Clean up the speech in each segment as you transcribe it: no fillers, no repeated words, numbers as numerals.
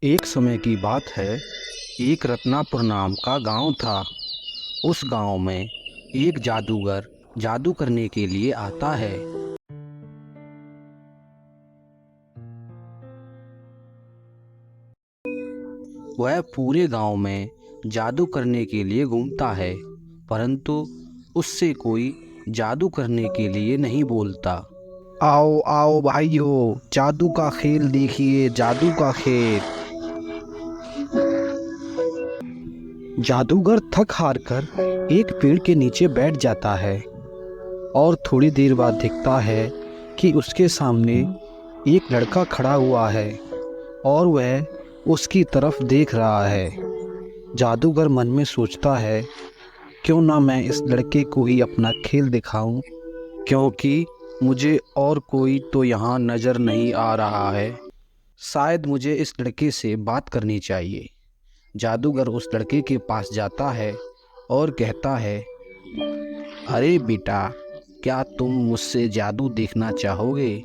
एक समय की बात है। एक रत्नापुर नाम का गांव था। उस गांव में एक जादूगर जादू करने के लिए आता है। वह पूरे गांव में जादू करने के लिए घूमता है, परंतु उससे कोई जादू करने के लिए नहीं बोलता। आओ आओ भाइयों, जादू का खेल देखिए, जादू का खेल। जादूगर थक हार कर एक पेड़ के नीचे बैठ जाता है और थोड़ी देर बाद दिखता है कि उसके सामने एक लड़का खड़ा हुआ है और वह उसकी तरफ देख रहा है। जादूगर मन में सोचता है, क्यों ना मैं इस लड़के को ही अपना खेल दिखाऊं, क्योंकि मुझे और कोई तो यहाँ नज़र नहीं आ रहा है। शायद मुझे इस लड़के से बात करनी चाहिए। जादूगर उस लड़के के पास जाता है और कहता है, अरे बेटा, क्या तुम मुझसे जादू देखना चाहोगे?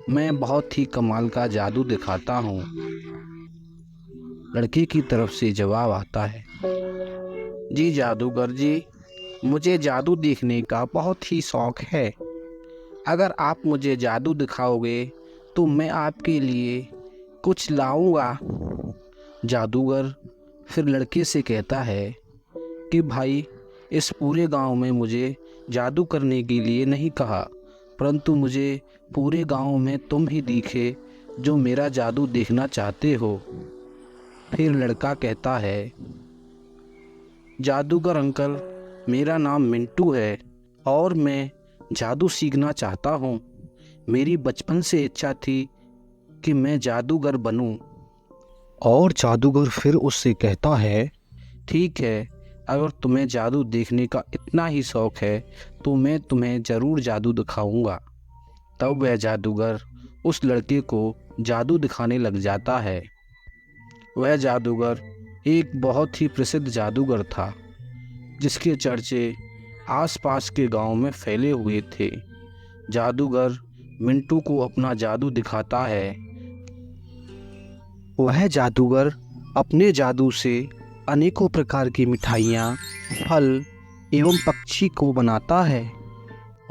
मैं बहुत ही कमाल का जादू दिखाता हूँ। लड़के की तरफ से जवाब आता है, जी जादूगर जी, मुझे जादू देखने का बहुत ही शौक है। अगर आप मुझे जादू दिखाओगे तो मैं आपके लिए कुछ लाऊंगा। जादूगर फिर लड़के से कहता है कि भाई, इस पूरे गांव में मुझे जादू करने के लिए नहीं कहा, परंतु मुझे पूरे गांव में तुम ही दिखे जो मेरा जादू देखना चाहते हो। फिर लड़का कहता है, जादूगर अंकल, मेरा नाम मिंटू है और मैं जादू सीखना चाहता हूँ। मेरी बचपन से इच्छा थी कि मैं जादूगर बनूं। और जादूगर फिर उससे कहता है, ठीक है, अगर तुम्हें जादू देखने का इतना ही शौक है तो मैं तुम्हें ज़रूर जादू दिखाऊंगा। तब वह जादूगर उस लड़के को जादू दिखाने लग जाता है। वह जादूगर एक बहुत ही प्रसिद्ध जादूगर था, जिसके चर्चे आसपास के गांव में फैले हुए थे। जादूगर मिंटू को अपना जादू दिखाता है। वह जादूगर अपने जादू से अनेकों प्रकार की मिठाइयाँ, फल एवं पक्षी को बनाता है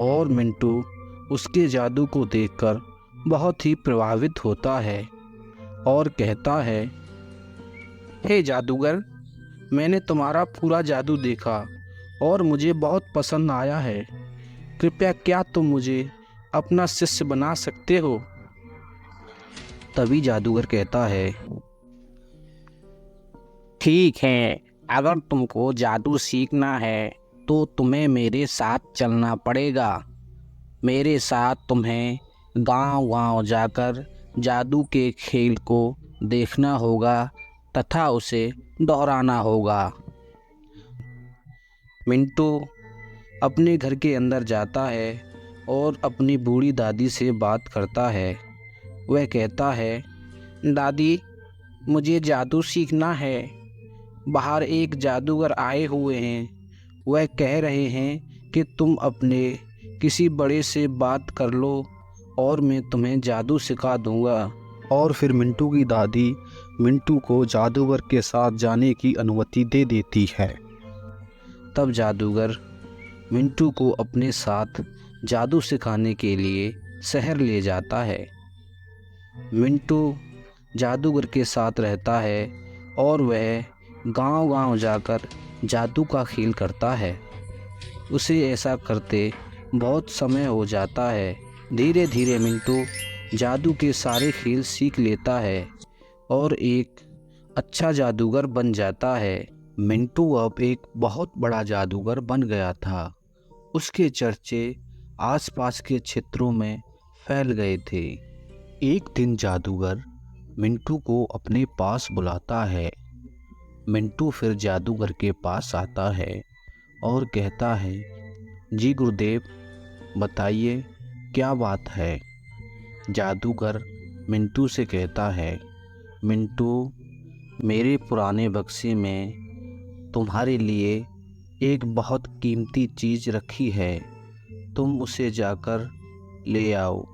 और मिंटू उसके जादू को देखकर बहुत ही प्रभावित होता है और कहता है, हे जादूगर, मैंने तुम्हारा पूरा जादू देखा और मुझे बहुत पसंद आया है। कृपया क्या तुम मुझे अपना शिष्य बना सकते हो? तभी जादूगर कहता है, ठीक है, अगर तुमको जादू सीखना है तो तुम्हें मेरे साथ चलना पड़ेगा। मेरे साथ तुम्हें गांव-गांव जाकर जादू के खेल को देखना होगा तथा उसे दोहराना होगा। मिंटू अपने घर के अंदर जाता है और अपनी बूढ़ी दादी से बात करता है। वह कहता है, दादी, मुझे जादू सीखना है। बाहर एक जादूगर आए हुए हैं। वह कह रहे हैं कि तुम अपने किसी बड़े से बात कर लो और मैं तुम्हें जादू सिखा दूंगा। और फिर मिंटू की दादी मिंटू को जादूगर के साथ जाने की अनुमति दे देती है। तब जादूगर मिंटू को अपने साथ जादू सिखाने के लिए शहर ले जाता है। मिंटू जादूगर के साथ रहता है और वह गांव-गांव जाकर जादू का खेल करता है। उसे ऐसा करते बहुत समय हो जाता है। धीरे धीरे मिंटू जादू के सारे खेल सीख लेता है और एक अच्छा जादूगर बन जाता है। मिंटू अब एक बहुत बड़ा जादूगर बन गया था। उसके चर्चे आसपास के क्षेत्रों में फैल गए थे। एक दिन जादूगर मिंटू को अपने पास बुलाता है। मिंटू फिर जादूगर के पास आता है और कहता है, जी गुरुदेव, बताइए क्या बात है? जादूगर मिंटू से कहता है, मिंटू, मेरे पुराने बक्से में तुम्हारे लिए एक बहुत कीमती चीज़ रखी है, तुम उसे जाकर ले आओ।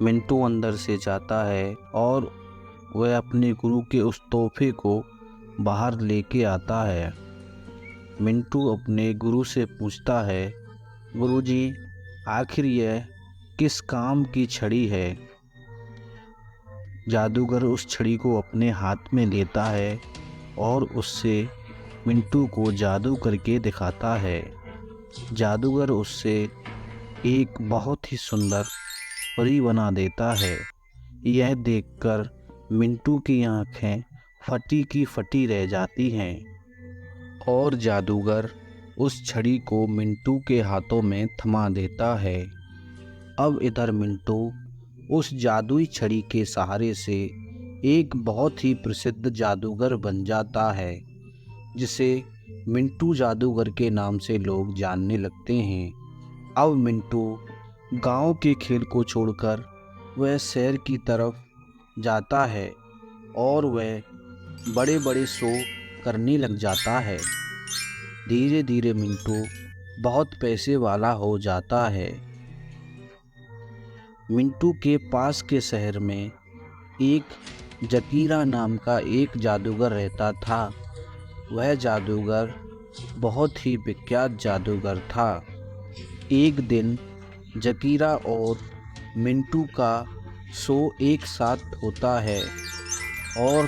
मिंटू अंदर से जाता है और वह अपने गुरु के उस तोहफे को बाहर लेके आता है। मिंटू अपने गुरु से पूछता है, गुरुजी, आखिर यह किस काम की छड़ी है? जादूगर उस छड़ी को अपने हाथ में लेता है और उससे मिंटू को जादू करके दिखाता है। जादूगर उससे एक बहुत ही सुंदर परी बना देता है। यह देखकर मिंटू की आंखें फटी की फटी रह जाती हैं और जादूगर उस छड़ी को मिंटू के हाथों में थमा देता है। अब इधर मिंटू उस जादुई छड़ी के सहारे से एक बहुत ही प्रसिद्ध जादूगर बन जाता है, जिसे मिंटू जादूगर के नाम से लोग जानने लगते हैं। अब मिंटू गांव के खेल को छोड़कर वह शहर की तरफ जाता है और वह बड़े बड़े शो करने लग जाता है। धीरे धीरे मिंटू बहुत पैसे वाला हो जाता है। मिंटू के पास के शहर में एक जकीरा नाम का एक जादूगर रहता था। वह जादूगर बहुत ही विख्यात जादूगर था। एक दिन जकीरा और मिंटू का शो एक साथ होता है और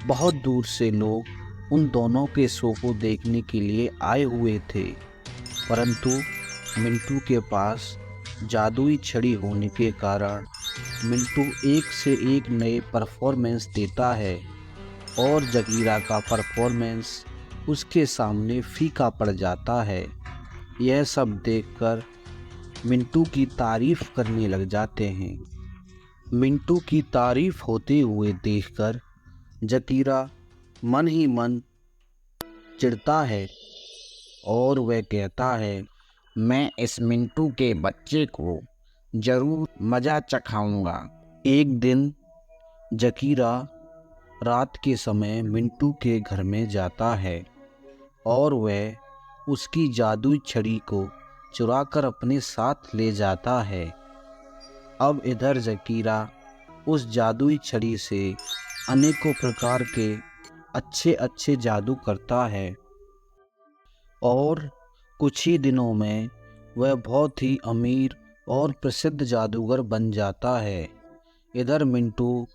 बहुत दूर से लोग उन दोनों के शो को देखने के लिए आए हुए थे, परंतु मिंटू के पास जादुई छड़ी होने के कारण मिंटू एक से एक नए परफॉर्मेंस देता है और जकीरा का परफॉर्मेंस उसके सामने फीका पड़ जाता है। यह सब देखकर मिंटू की तारीफ करने लग जाते हैं। मिंटू की तारीफ होते हुए देखकर जकीरा मन ही मन चिढ़ता है और वह कहता है, मैं इस मिंटू के बच्चे को जरूर मज़ा चखाऊंगा। एक दिन जकीरा रात के समय मिंटू के घर में जाता है और वह उसकी जादुई छड़ी को चुराकर अपने साथ ले जाता है। अब इधर जकीरा उस जादुई छड़ी से अनेकों प्रकार के अच्छे अच्छे जादू करता है और कुछ ही दिनों में वह बहुत ही अमीर और प्रसिद्ध जादूगर बन जाता है। इधर मिंटू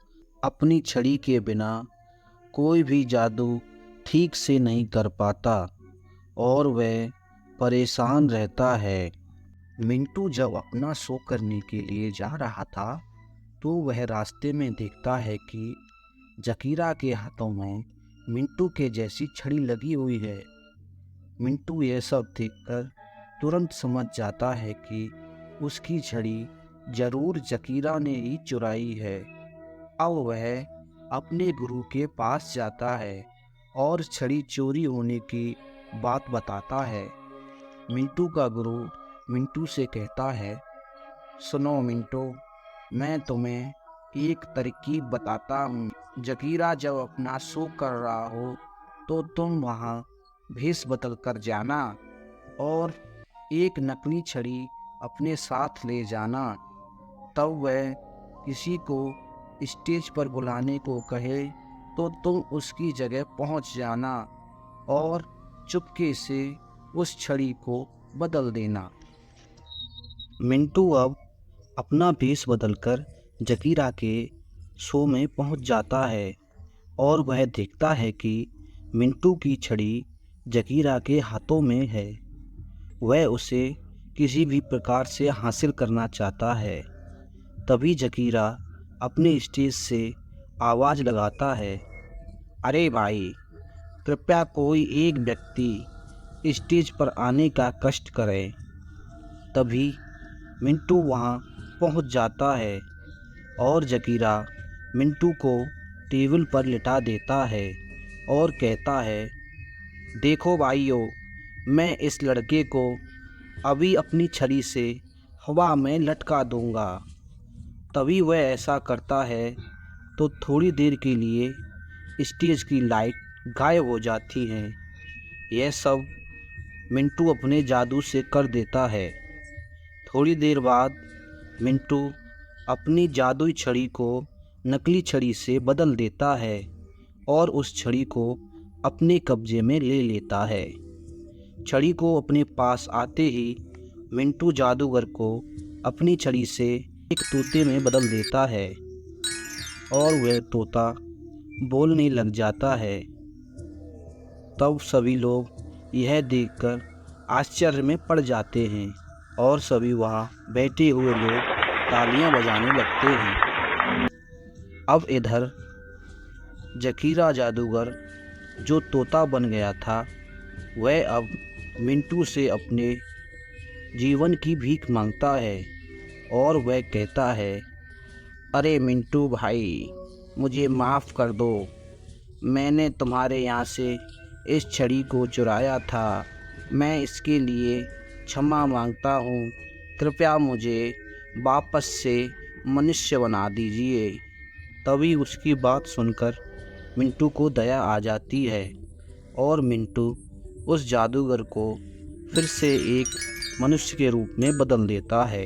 अपनी छड़ी के बिना कोई भी जादू ठीक से नहीं कर पाता और वह परेशान रहता है। मिंटू जब अपना शो करने के लिए जा रहा था तो वह रास्ते में देखता है कि जकीरा के हाथों में मिंटू के जैसी छड़ी लगी हुई है। मिंटू यह सब देखकर तुरंत समझ जाता है कि उसकी छड़ी जरूर जकीरा ने ही चुराई है। अब वह अपने गुरु के पास जाता है और छड़ी चोरी होने की बात बताता है। मिंटू का गुरु मिंटू से कहता है, सुनो मिंटू, मैं तुम्हें एक तरकीब बताता हूँ। जकीरा जब अपना शो कर रहा हो तो तुम वहाँ भेष बदल कर जाना और एक नकली छड़ी अपने साथ ले जाना। तब वह किसी को स्टेज पर बुलाने को कहे तो तुम उसकी जगह पहुंच जाना और चुपके से उस छड़ी को बदल देना। मिंटू अब अपना भेष बदलकर जकीरा के शो में पहुंच जाता है और वह देखता है कि मिंटू की छड़ी जकीरा के हाथों में है। वह उसे किसी भी प्रकार से हासिल करना चाहता है। तभी जकीरा अपने स्टेज से आवाज़ लगाता है, अरे भाई, कृपया कोई एक व्यक्ति स्टेज पर आने का कष्ट करे। तभी मिंटू वहां पहुंच जाता है और जकीरा मिंटू को टेबल पर लिटा देता है और कहता है, देखो भाइयों, मैं इस लड़के को अभी अपनी छड़ी से हवा में लटका दूंगा। तभी वह ऐसा करता है तो थोड़ी देर के लिए स्टेज की लाइट गायब हो जाती है। यह सब मिंटू अपने जादू से कर देता है। थोड़ी देर बाद मिंटू अपनी जादुई छड़ी को नकली छड़ी से बदल देता है और उस छड़ी को अपने कब्जे में ले लेता है। छड़ी को अपने पास आते ही मिंटू जादूगर को अपनी छड़ी से एक तोते में बदल देता है और वह तोता बोलने लग जाता है। तब सभी लोग यह देखकर आश्चर्य में पड़ जाते हैं और सभी वहाँ बैठे हुए लोग तालियां बजाने लगते हैं। अब इधर जकीरा जादूगर जो तोता बन गया था, वह अब मिंटू से अपने जीवन की भीख मांगता है और वह कहता है, अरे मिंटू भाई, मुझे माफ़ कर दो। मैंने तुम्हारे यहाँ से इस छड़ी को चुराया था। मैं इसके लिए क्षमा मांगता हूँ। कृपया मुझे वापस से मनुष्य बना दीजिए। तभी उसकी बात सुनकर मिंटू को दया आ जाती है और मिंटू उस जादूगर को फिर से एक मनुष्य के रूप में बदल देता है।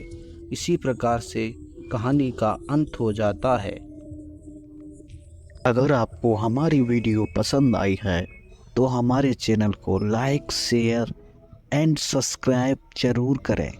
इसी प्रकार से कहानी का अंत हो जाता है। अगर आपको हमारी वीडियो पसंद आई है तो हमारे चैनल को लाइक, शेयर एंड सब्सक्राइब जरूर करें।